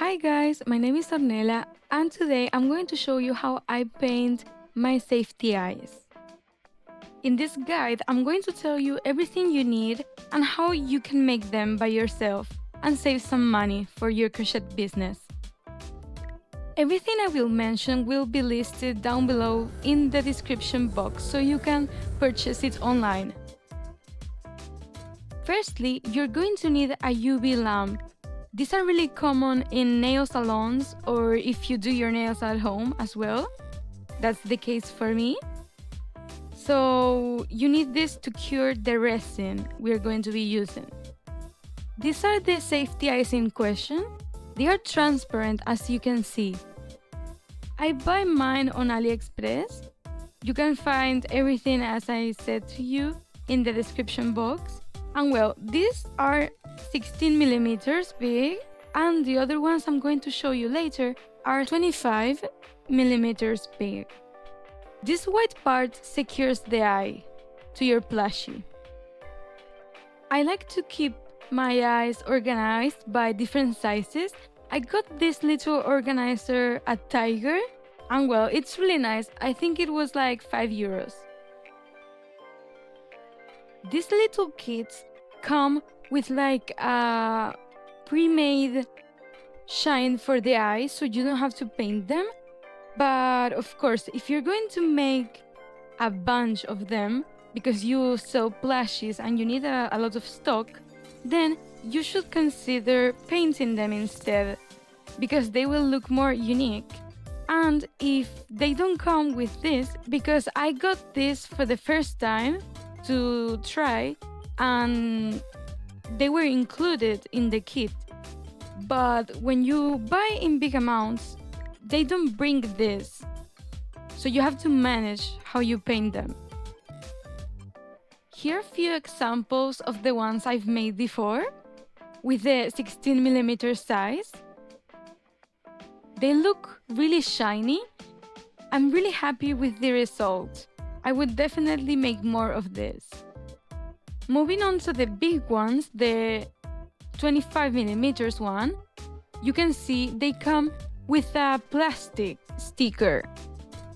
Hi guys, my name is Ornella and today I'm going to show you how I paint my safety eyes. In this guide, I'm going to tell you everything you need and how you can make them by yourself and save some money for your crochet business. Everything I will mention will be listed down below in the description box so you can purchase it online. Firstly, you're going to need a UV lamp. These are really common in nail salons or if you do your nails at home as well. That's the case for me. So you need this to cure the resin we're going to be using. These are the safety eyes in question. They are transparent as you can see. I buy mine on ALIEXPRESS. You can find everything as I said to you in the description box. And well, these are 16 millimeters big and the other ones I'm going to show you later are 25 millimeters big. This white part secures the eye to your plushie. I like to keep my eyes organized by different sizes. I got this little organizer at Tiger and well, it's really nice. I think it was like 5 euros. These little kits come with like a pre-made shine for the eyes so you don't have to paint them. But of course, if you're going to make a bunch of them because you sell plushies and you need a lot of stock, then you should consider painting them instead because they will look more unique. And if they don't come with this, because I got this for the first time to try and they were included in the kit, but when you buy in big amounts they don't bring this, so you have to manage how you paint them. Here are a few examples of the ones I've made before with the 16 millimeter size. They look really shiny. I'm really happy with the result. I would definitely make more of this. Moving on to the big ones, the 25 millimeters one, you can see they come with a plastic sticker.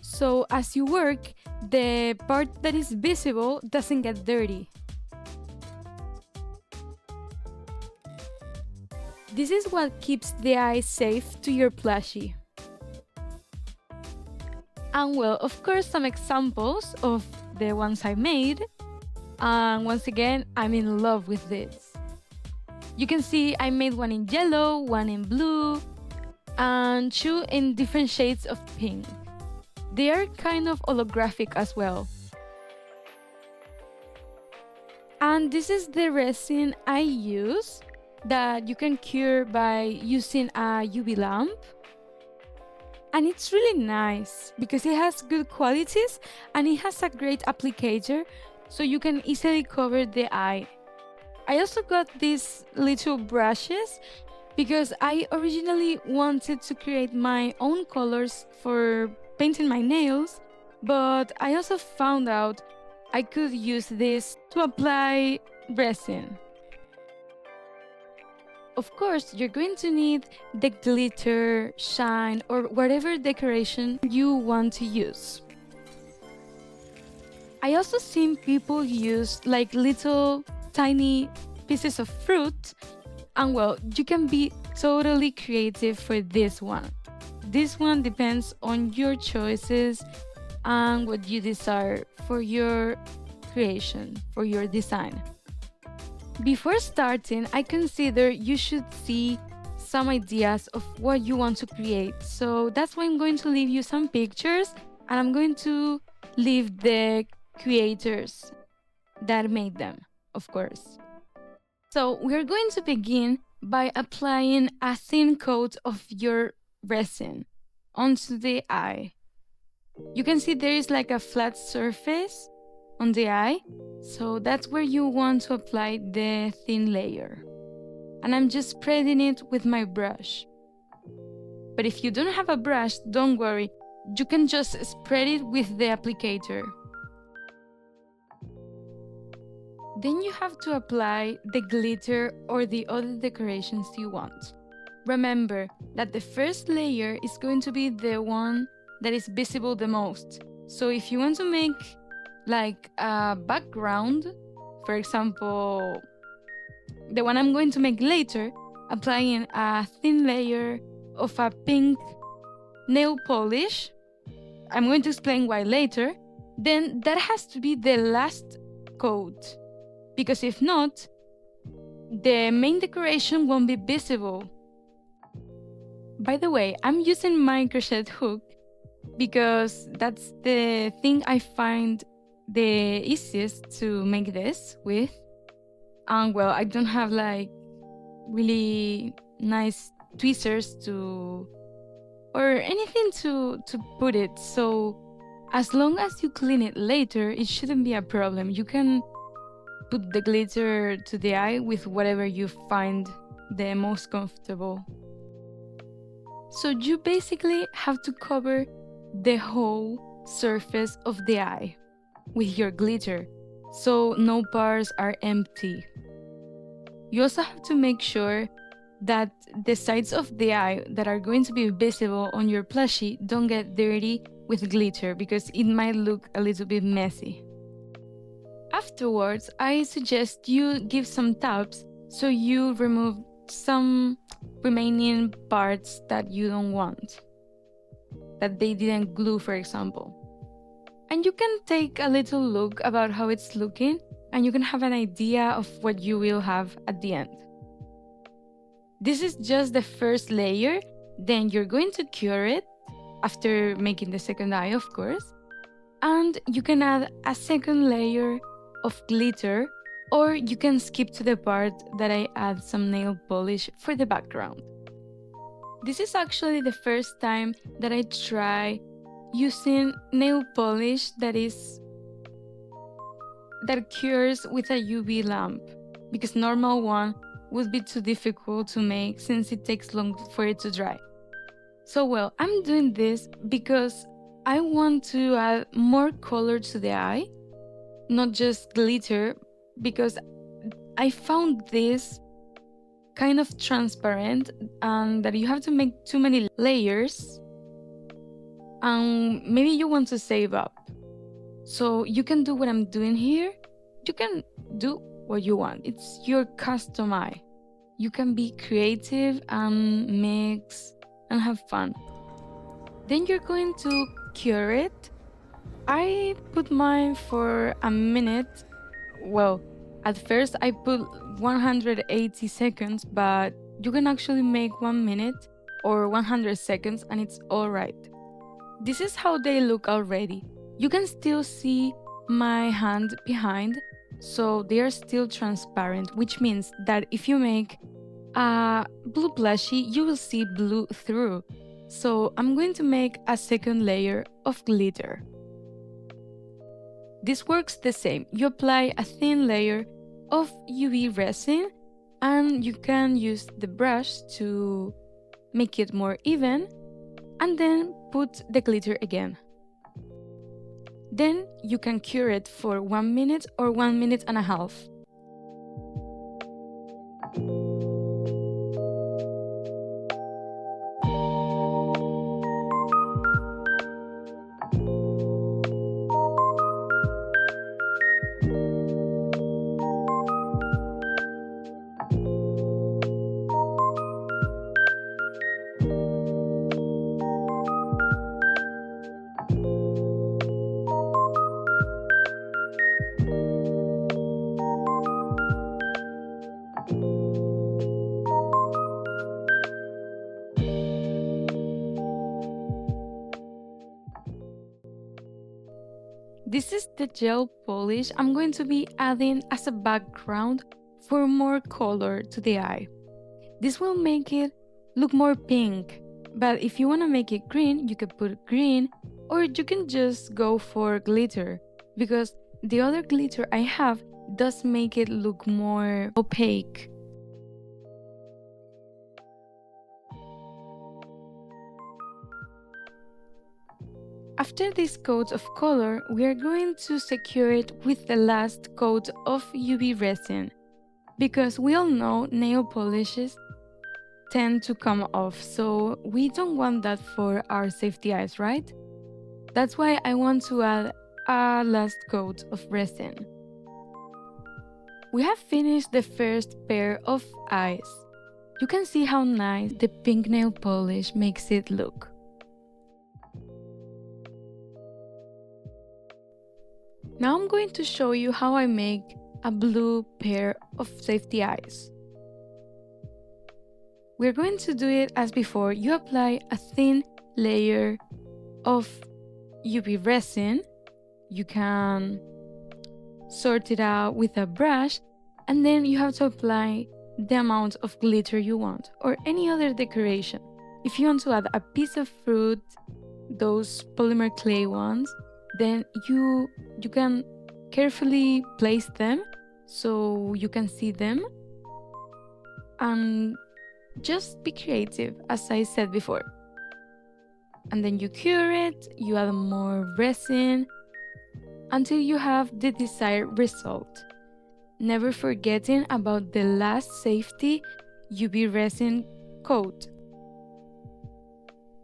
So as you work, the part that is visible doesn't get dirty. This is what keeps the eye safe to your plushie. And well, of course, some examples of the ones I made. And once again, I'm in love with this. You can see I made one in yellow, one in blue, and two in different shades of pink. They are kind of holographic as well. And this is the resin I use that you can cure by using a UV lamp. And it's really nice because it has good qualities and it has a great applicator so you can easily cover the eye. I also got these little brushes because I originally wanted to create my own colors for painting my nails, but I also found out I could use this to apply resin. Of course, you're going to need the glitter, shine, or whatever decoration you want to use. I also seen people use like little tiny pieces of fruit, and well, you can be totally creative for this one. This one depends on your choices and what you desire for your creation, for your design. Before starting, I consider you should see some ideas of what you want to create. So that's why I'm going to leave you some pictures and I'm going to leave the creators that made them, of course. So we're going to begin by applying a thin coat of your resin onto the eye. You can see there is like a flat surface on the eye, so that's where you want to apply the thin layer. And I'm just spreading it with my brush. But if you don't have a brush, don't worry, you can just spread it with the applicator. Then you have to apply the glitter or the other decorations you want. Remember that the first layer is going to be the one that is visible the most. So if you want to make like a background, for example, the one I'm going to make later, applying a thin layer of a pink nail polish, I'm going to explain why later, then that has to be the last coat. Because if not, the main decoration won't be visible. By the way, I'm using my crochet hook because that's the thing I find the easiest to make this with. And well, I don't have like really nice tweezers or anything to put it. So as long as you clean it later, it shouldn't be a problem. You can put the glitter to the eye with whatever you find the most comfortable. So you basically have to cover the whole surface of the eye with your glitter, so no parts are empty. You also have to make sure that the sides of the eye that are going to be visible on your plushie don't get dirty with glitter because it might look a little bit messy. Afterwards, I suggest you give some taps so you remove some remaining parts that you don't want, that they didn't glue, for example. And you can take a little look about how it's looking, and you can have an idea of what you will have at the end. This is just the first layer, then you're going to cure it after making the second eye, of course, and you can add a second layer of glitter, or you can skip to the part that I add some nail polish for the background. This is actually the first time that I try using nail polish that cures with a UV lamp, because normal one would be too difficult to make since it takes long for it to dry. So well, I'm doing this because I want to add more color to the eye, not just glitter, because I found this kind of transparent and that you have to make too many layers and maybe you want to save up. So you can do what I'm doing here. You can do what you want. It's your custom eye. You can be creative and mix and have fun. Then you're going to cure it. I put mine for a minute. Well, at first I put 180 seconds, but you can actually make 1 minute or 100 seconds and it's alright. This is how they look already. You can still see my hand behind, so they are still transparent, which means that if you make a blue plushie, you will see blue through. So I'm going to make a second layer of glitter. This works the same. You apply a thin layer of UV resin and you can use the brush to make it more even and then put the glitter again. Then you can cure it for 1 minute or 1 minute and a half. This is the gel polish I'm going to be adding as a background for more color to the eye. This will make it look more pink, but if you want to make it green, you can put green, or you can just go for glitter, because the other glitter I have does make it look more opaque. After this coat of color, we are going to secure it with the last coat of UV resin, because we all know nail polishes tend to come off, so we don't want that for our safety eyes, right? That's why I want to add a last coat of resin. We have finished the first pair of eyes. You can see how nice the pink nail polish makes it look. Now I'm going to show you how I make a blue pair of safety eyes. We're going to do it as before. You apply a thin layer of UV resin. You can sort it out with a brush, and then you have to apply the amount of glitter you want, or any other decoration. If you want to add a piece of fruit, those polymer clay ones, then you can carefully place them so you can see them, and just be creative, as I said before. And then you cure it, you add more resin until you have the desired result. Never forgetting about the last safety UV resin coat.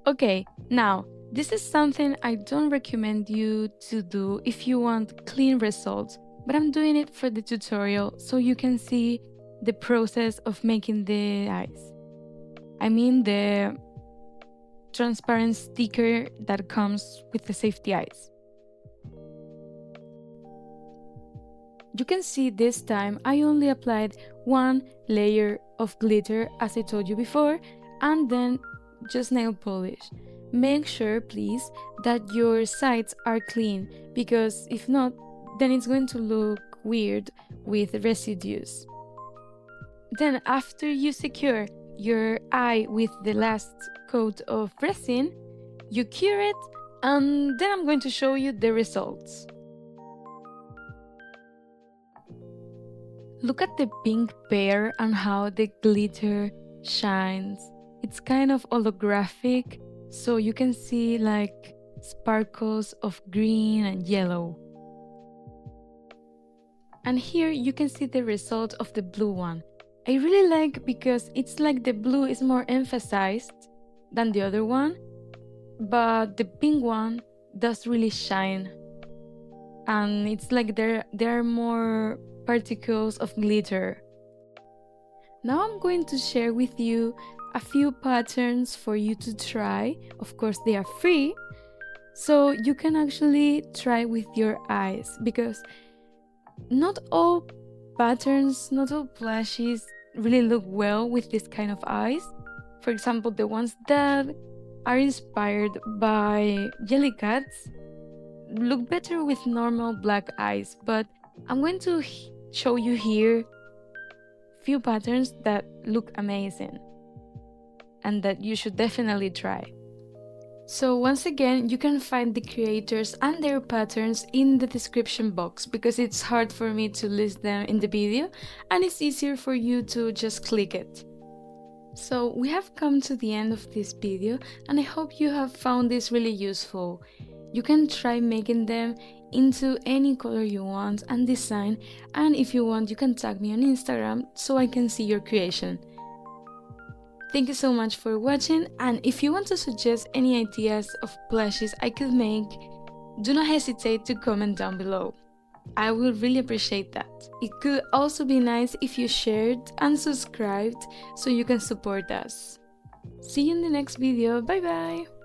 Okay, now this is something I don't recommend you to do if you want clean results, but I'm doing it for the tutorial so you can see the process of making the eyes. I mean the transparent sticker that comes with the safety eyes. You can see this time I only applied one layer of glitter, as I told you before, and then just nail polish. Make sure, please, that your sides are clean, because if not, then it's going to look weird with residues. Then after you secure your eye with the last coat of resin, you cure it, and then I'm going to show you the results. Look at the pink pear and how the glitter shines. It's kind of holographic, so you can see like sparkles of green and yellow. And here you can see the result of the blue one. I really like because it's like the blue is more emphasized than the other one, but the pink one does really shine. And it's like there are more particles of glitter. Now I'm going to share with you a few patterns for you to try. Of course, they are free, so you can actually try with your eyes, because not all patterns, not all plushies really look well with this kind of eyes. For example, the ones that are inspired by Jellycats look better with normal black eyes, but I'm going to show you here few patterns that look amazing and that you should definitely try. So once again, you can find the creators and their patterns in the description box, because it's hard for me to list them in the video and it's easier for you to just click it. So we have come to the end of this video, and I hope you have found this really useful. You can try making them into any color you want and design, and if you want, you can tag me on Instagram so I can see your creation. Thank you so much for watching, and if you want to suggest any ideas of plushies I could make, do not hesitate to comment down below. I will really appreciate that. It could also be nice if you shared and subscribed so you can support us. See you in the next video. Bye bye!